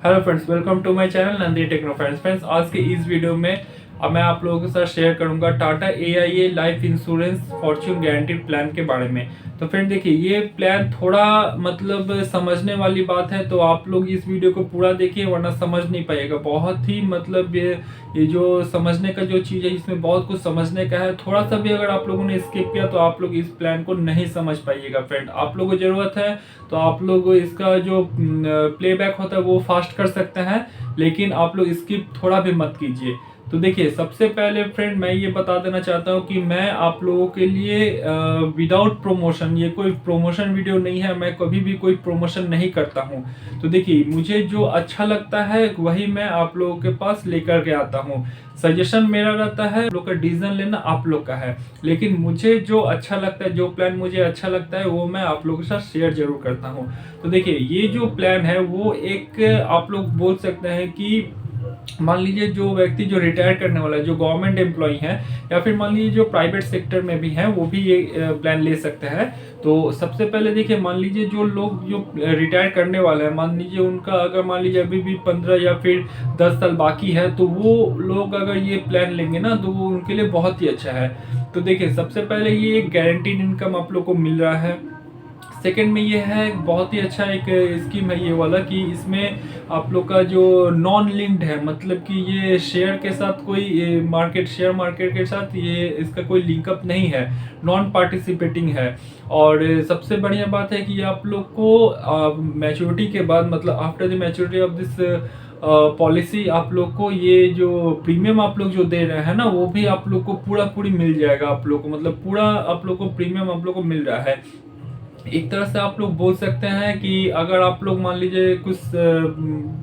Hello friends, welcome to my channel Nandi techno friends. आज के इस वीडियो में अब मैं आप लोगों के साथ शेयर करूंगा Tata AIA life insurance Fortune guaranteed plan के बारे में। तो फ्रेंड देखिए, ये प्लान थोड़ा मतलब समझने वाली बात है, तो आप लोग इस वीडियो को पूरा देखिए वरना समझ नहीं पाइएगा। बहुत ही मतलब ये जो समझने का जो चीज़ है, इसमें बहुत कुछ समझने का है। थोड़ा सा भी अगर आप लोगों ने स्किप किया तो आप लोग इस प्लान को नहीं समझ पाइएगा। फ्रेंड, आप लोगों को ज़रूरत है तो आप लोग इसका जो प्लेबैक होता है वो फास्ट कर सकते हैं, लेकिन आप लोग स्किप थोड़ा भी मत कीजिए। तो देखिए, सबसे पहले फ्रेंड मैं ये बता देना चाहता हूँ कि मैं आप लोगों के लिए विदाउट प्रमोशन, ये कोई प्रमोशन वीडियो नहीं है, मैं कभी भी कोई प्रमोशन नहीं करता हूँ। तो देखिए, मुझे जो अच्छा लगता है वही मैं आप लोगों के पास लेकर के आता हूँ। सजेशन मेरा रहता है, लोग का डिसीजन लेना आप लोग का है, लेकिन मुझे जो अच्छा लगता है, जो प्लान मुझे अच्छा लगता है वो मैं आप लोगों के साथ शेयर जरूर करता हूँ। तो देखिए, ये जो प्लान है वो एक आप लोग बोल सकते हैं कि मान लीजिए जो व्यक्ति जो रिटायर करने वाला है, जो गवर्नमेंट एम्प्लॉय है, या फिर मान लीजिए जो प्राइवेट सेक्टर में भी हैं, वो भी ये प्लान ले सकते हैं। तो सबसे पहले देखिए, मान लीजिए जो लोग जो रिटायर करने वाले हैं, मान लीजिए उनका अगर मान लीजिए अभी भी 15 या फिर 10 साल बाकी है, तो वो लोग अगर ये प्लान लेंगे ना तो वो उनके लिए बहुत ही अच्छा है। तो देखिए, सबसे पहले ये एक गारंटीड इनकम आप लोग को मिल रहा है। सेकेंड में ये है, बहुत ही अच्छा एक स्कीम है ये वाला कि इसमें आप लोग का जो नॉन लिंक्ड है, मतलब कि ये शेयर के साथ कोई शेयर मार्केट के साथ ये इसका कोई लिंकअप नहीं है, नॉन पार्टिसिपेटिंग है। और सबसे बढ़िया बात है कि आप लोग को मैच्योरिटी के बाद, मतलब after the maturity of this policy, आप लोग को ये जो प्रीमियम आप लोग जो दे रहे हैं ना, वो भी आप लोग को पूरी मिल जाएगा। आप लोग को मतलब पूरा आप लोग को प्रीमियम आप लोग को मिल रहा है। एक तरह से आप लोग बोल सकते हैं कि अगर आप लोग मान लीजिए कुछ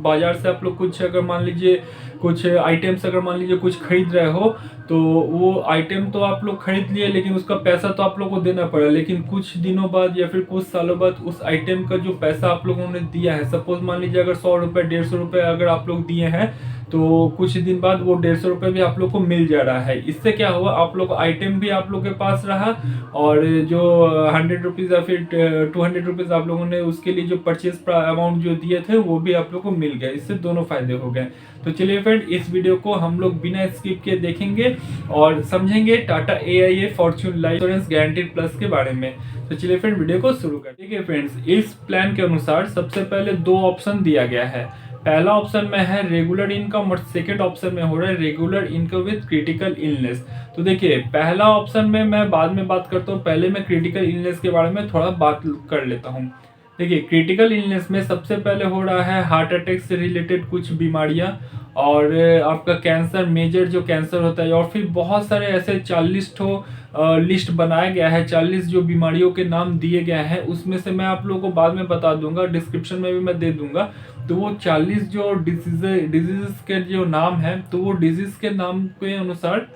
बाजार से आप लोग कुछ अगर मान लीजिए कुछ आइटम्स अगर मान लीजिए कुछ खरीद रहे हो, तो वो आइटम तो आप लोग खरीद लिए, लेकिन उसका पैसा तो आप लोग को देना पड़ा। लेकिन कुछ दिनों बाद या फिर कुछ सालों बाद उस आइटम का जो पैसा आप लोगों ने दिया है, सपोज मान लीजिए अगर 100 रुपये 150 रुपये अगर आप लोग दिए हैं, तो कुछ दिन बाद वो 150 रुपये भी आप लोग को मिल जा रहा है। इससे क्या हुआ, आप लोग आइटम भी आप लोग के पास रहा, और जो 100 रुपीज़ या फिर 200 रुपीज़ आप लोगों ने उसके लिए जो परचेज अमाउंट जो दिए थे वो भी आप लोग को मिल गया। इससे दोनों फायदे हो गए। तो चलिए फ्रेंड, इस वीडियो को हम लोग बिना स्किप के देखेंगे और समझेंगे Tata AIA Fortune life insurance guaranteed plus के बारे में। तो चलिए फ्रेंड, वीडियो को शुरू करते हैं। ठीक है फ्रेंड्स, इस प्लान के अनुसार सबसे पहले दो ऑप्शन दिया गया है। पहला ऑप्शन में है रेगुलर इनकम और सेकंड ऑप्शन में हो रहा है regular income with critical illness. तो देखिए, पहला ऑप्शन में मैं बाद में बात करता हूँ, पहले मैं क्रिटिकल इलनेस के बारे में थोड़ा बात कर लेता हूँ। देखिए, क्रिटिकल इलनेस में सबसे पहले हो रहा है हार्ट अटैक से रिलेटेड कुछ बीमारियां, और आपका कैंसर, मेजर जो कैंसर होता है, और फिर बहुत सारे ऐसे 40 ठो लिस्ट बनाया गया है, 40 जो बीमारियों के नाम दिए गए हैं। उसमें से मैं आप लोगों को बाद में बता दूंगा, डिस्क्रिप्शन में भी मैं दे दूंगा। तो वो 40 जो डिजीज के जो नाम है, तो वो डिजीज के नाम के अनुसार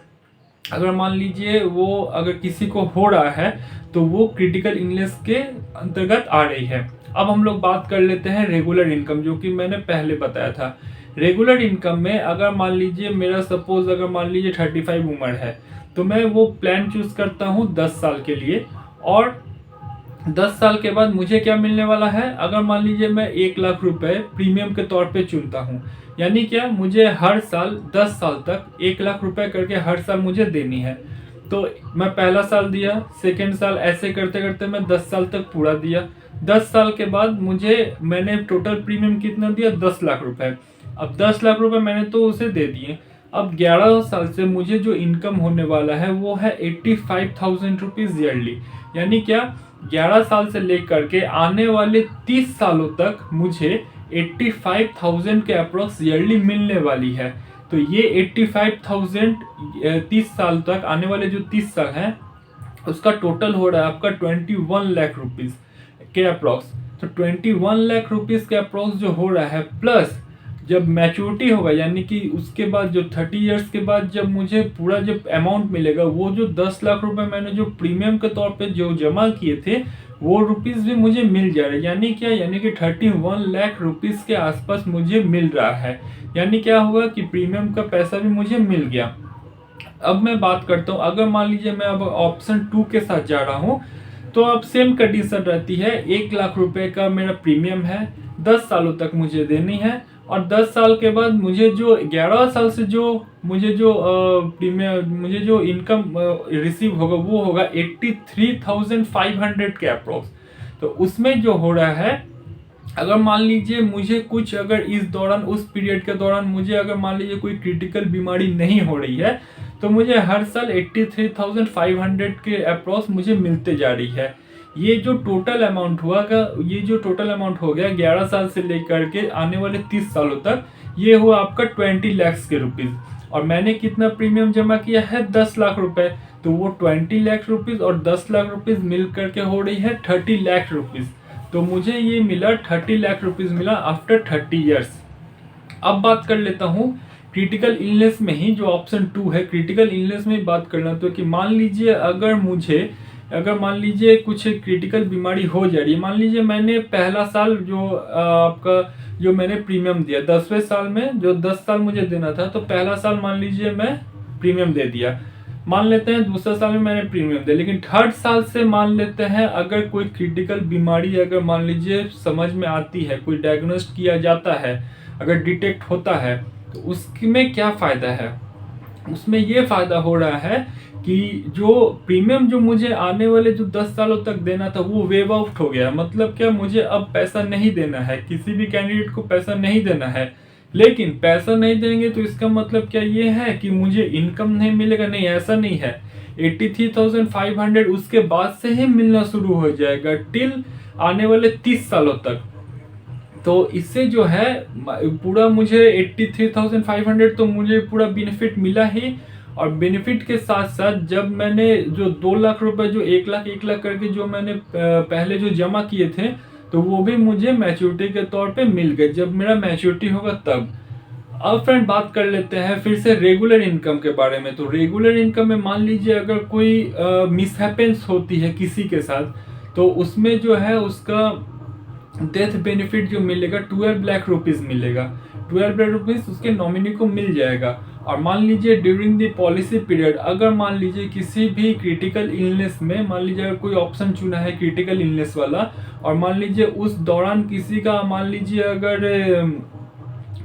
अगर मान लीजिए वो अगर किसी को हो रहा है तो वो क्रिटिकल इलनेस के अंतर्गत आ रही है। अब हम लोग बात कर लेते हैं रेगुलर इनकम, जो कि मैंने पहले बताया था। रेगुलर इनकम में अगर मान लीजिए मेरा सपोज अगर मान लीजिए 35 उम्र है, तो मैं वो प्लान चूज करता हूँ 10 साल के लिए। और 10 साल के बाद मुझे क्या मिलने वाला है, अगर मान लीजिए मैं 1 लाख रुपए प्रीमियम के तौर पे चुनता हूँ, यानी क्या, मुझे हर साल 10 साल तक 1 लाख रुपए करके हर साल मुझे देनी है। तो मैं पहला साल दिया, सेकेंड साल, ऐसे करते करते मैं 10 साल तक पूरा दिया। 10 साल के बाद मैंने टोटल प्रीमियम कितना दिया, 10 लाख रुपए। अब 10 लाख रुपए मैंने तो उसे दे दिए। अब 11 साल से मुझे जो इनकम होने वाला है वो है 85,000 रुपीज ईयरली। यानी क्या, 11 साल से लेकर के आने वाले 30 सालों तक मुझे 85,000 के अप्रोक्स ईयरली मिलने वाली है। तो ये 85,000 30 साल तक आने वाले जो 30 साल हैं, उसका टोटल हो रहा है आपका 21 लाख रुपीज के अप्रोक्स। तो 21 लाख रुपीज के अप्रोक्स जो हो रहा है, प्लस जब मैच्योरिटी होगा, यानी कि उसके बाद जो 30 इयर्स के बाद जब मुझे पूरा जब अमाउंट मिलेगा, वो जो 10 लाख रुपए मैंने जो प्रीमियम के तौर पे जो जमा किए थे, वो रुपीस भी मुझे मिल जा रहे हैं। यानी क्या, यानी कि 31 लाख रुपीस के आसपास मुझे मिल रहा है। यानी क्या हुआ कि प्रीमियम का पैसा भी मुझे मिल गया। अब मैं बात करता हूँ, अगर मान लीजिए मैं अब ऑप्शन 2 के साथ जा रहा हूँ, तो अब सेम कंडीशन रहती है। 1 लाख रुपए का मेरा प्रीमियम है, 10 सालों तक मुझे देनी है, और 10 साल के बाद मुझे जो 11 साल से जो प्रीमियम मुझे जो इनकम रिसीव होगा वो होगा 83,500 के अप्रोक्स। तो उसमें जो हो रहा है, अगर मान लीजिए मुझे कुछ अगर इस दौरान उस पीरियड के दौरान मुझे अगर मान लीजिए कोई क्रिटिकल बीमारी नहीं हो रही है तो मुझे हर साल 83,500 के अप्रोक्स मुझे मिलते जा रही है। ये जो टोटल अमाउंट हो गया 11 साल से लेकर के आने वाले 30 सालों तक, ये हुआ आपका 20 लाख के रुपीज। और मैंने कितना प्रीमियम जमा किया है, 10 लाख रुपए। तो वो 20 लाख रुपीज और 10 लाख रुपीज मिल करके हो रही है 30 लाख रुपीज। तो मुझे ये मिला 30 लाख रुपीज मिला आफ्टर 30 ईयर्स। अब बात कर लेता हूँ क्रिटिकल इलनेस में ही, जो ऑप्शन 2 है क्रिटिकल इलनेस में बात करना। तो कि मान लीजिए अगर मान लीजिए कुछ क्रिटिकल बीमारी हो जा रही है, मान लीजिए मैंने पहला साल जो मैंने प्रीमियम दिया 10वें साल में, जो 10 साल मुझे देना था, तो पहला साल मान लीजिए मैं प्रीमियम दे दिया, मान लेते हैं दूसरा साल में मैंने प्रीमियम दिया, लेकिन थर्ड साल से मान लेते हैं अगर कोई क्रिटिकल बीमारी अगर मान लीजिए समझ में आती है, कोई डायग्नोस किया जाता है, अगर डिटेक्ट होता है, तो उसमें क्या फ़ायदा है? उसमें ये फ़ायदा हो रहा है कि जो प्रीमियम जो मुझे आने वाले जो 10 सालों तक देना था वो वेव आउट हो गया। मतलब क्या, मुझे अब पैसा नहीं देना है, किसी भी कैंडिडेट को पैसा नहीं देना है। लेकिन पैसा नहीं देंगे तो इसका मतलब क्या ये है कि मुझे इनकम नहीं मिलेगा? नहीं, ऐसा नहीं है। 83,500 उसके बाद से ही मिलना शुरू हो जाएगा टिल आने वाले 30 सालों तक। तो इससे जो है पूरा मुझे 83,500 तो मुझे पूरा बेनिफिट मिला ही। और बेनिफिट के साथ साथ जब मैंने जो 2 लाख रुपए जो 1 लाख करके जो मैंने पहले जो जमा किए थे, तो वो भी मुझे मैच्योरिटी के तौर पे मिल गए जब मेरा मैच्योरिटी होगा तब। अब फ्रेंड बात कर लेते हैं फिर से रेगुलर इनकम के बारे में। तो रेगुलर इनकम में मान लीजिए अगर कोई मिसहैपेंस होती है किसी के साथ, तो उसमें जो है उसका डेथ बेनिफिट जो मिलेगा 12 लाख रुपीज मिलेगा। 12 लाख रुपीज उसके नॉमिनी को मिल जाएगा। और मान लीजिए ड्यूरिंग द पॉलिसी पीरियड अगर मान लीजिए किसी भी क्रिटिकल इलनेस में, मान लीजिए अगर कोई ऑप्शन चुना है क्रिटिकल इलनेस वाला, और मान लीजिए उस दौरान किसी का मान लीजिए अगर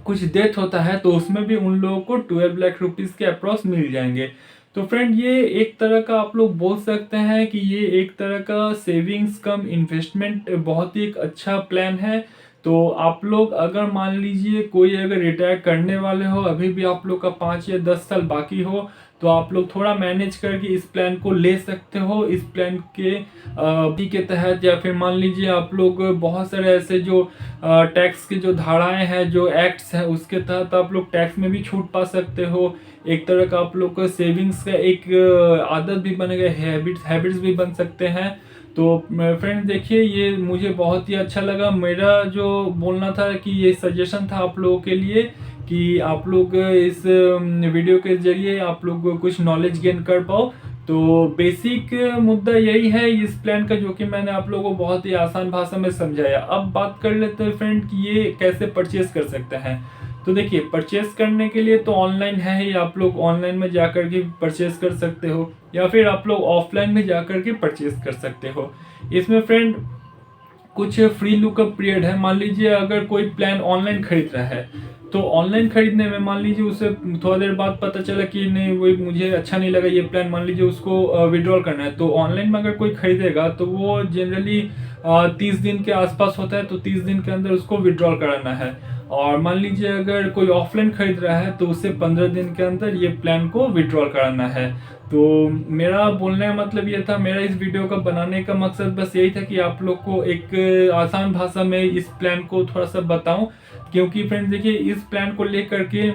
कुछ डेथ होता है, तो उसमें भी उन लोगों को 12 लाख रुपीज के अप्रॉक्स मिल जाएंगे। तो फ्रेंड ये एक तरह का आप लोग बोल सकते हैं कि ये एक तरह का सेविंग्स कम इन्वेस्टमेंट बहुत ही एक अच्छा प्लान है। तो आप लोग अगर मान लीजिए कोई अगर रिटायर करने वाले हो, अभी भी आप लोग का 5 या 10 साल बाकी हो, तो आप लोग थोड़ा मैनेज करके इस प्लान को ले सकते हो। इस प्लान के तहत, या फिर मान लीजिए आप लोग बहुत सारे ऐसे जो टैक्स के जो धाराएं हैं, जो एक्ट्स हैं, उसके तहत आप लोग टैक्स में भी छूट पा सकते हो। एक तरह का आप लोग को सेविंग्स का एक आदत भी बनेगा, हैबिट्स भी बन सकते हैं। तो फ्रेंड्स देखिए, ये मुझे बहुत ही अच्छा लगा। मेरा जो बोलना था कि ये सजेशन था आप लोगों के लिए कि आप लोग इस वीडियो के जरिए आप लोग कुछ नॉलेज गेन कर पाओ। तो बेसिक मुद्दा यही है इस प्लान का, जो कि मैंने आप लोगों को बहुत ही आसान भाषा में समझाया। अब बात कर लेते हैं फ्रेंड कि ये कैसे परचेज कर सकते हैं। तो देखिए, परचेस करने के लिए तो ऑनलाइन है ही, आप लोग ऑनलाइन में जाकर के परचेस कर सकते हो, या फिर आप लोग ऑफलाइन में जाकर के परचेस कर सकते हो। इसमें फ्रेंड कुछ फ्री लुकअप पीरियड है। मान लीजिए अगर कोई प्लान ऑनलाइन खरीद रहा है, तो ऑनलाइन खरीदने में मान लीजिए उसे थोड़ा देर बाद पता चला कि नहीं, वो मुझे अच्छा नहीं लगा ये प्लान, मान लीजिए उसको विड्रॉल करना है। तो ऑनलाइन में अगर कोई खरीदेगा तो वो जनरली 30 दिन के आसपास होता है, तो 30 दिन के अंदर उसको विड्रॉल कराना है। और मान लीजिए अगर कोई ऑफलाइन खरीद रहा है तो उसे 15 दिन के अंदर ये प्लान को विड्रॉल कराना है। तो मेरा बोलने का मतलब ये था, मेरा इस वीडियो का बनाने का मकसद बस यही था कि आप लोग को एक आसान भाषा में इस प्लान को थोड़ा सा बताऊं। क्योंकि फ्रेंड्स देखिए, इस प्लान को लेकर के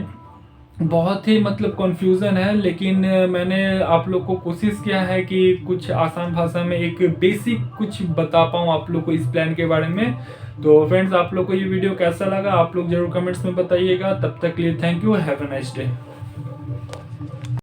बहुत ही मतलब कन्फ्यूज़न है, लेकिन मैंने आप लोग को कोशिश किया है कि कुछ आसान भाषा में एक बेसिक कुछ बता पाऊँ आप लोग को इस प्लान के बारे में। तो फ्रेंड्स, आप लोग को ये वीडियो कैसा लगा आप लोग जरूर कमेंट्स में बताइएगा। तब तक के लिए thank you, have a nice day.